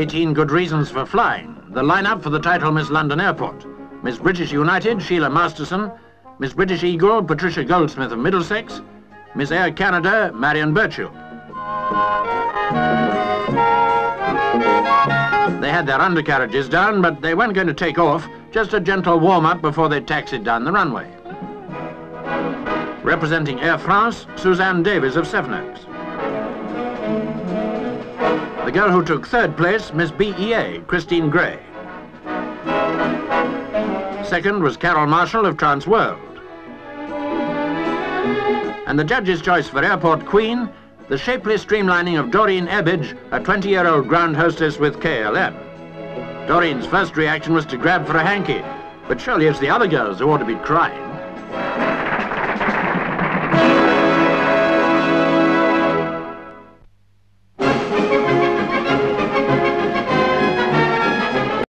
18 good reasons for flying. The lineup for the title Miss London Airport. Miss British United, Sheila Masterson. Miss British Eagle, Patricia Goldsmith of Middlesex. Miss Air Canada, Marion Birchall. They had their undercarriages down, but they weren't going to take off, just a gentle warm-up before they taxied down the runway. Representing Air France, Suzanne Davies of Sevenoaks. The girl who took third place, Miss BEA, Christine Gray. Second was Carol Marshall of Transworld. And the judge's choice for Airport Queen, the shapely streamlining of Doreen Ebbage, a 20-year-old ground hostess with KLM. Doreen's first reaction was to grab for a hanky, but surely it's the other girls who ought to be crying.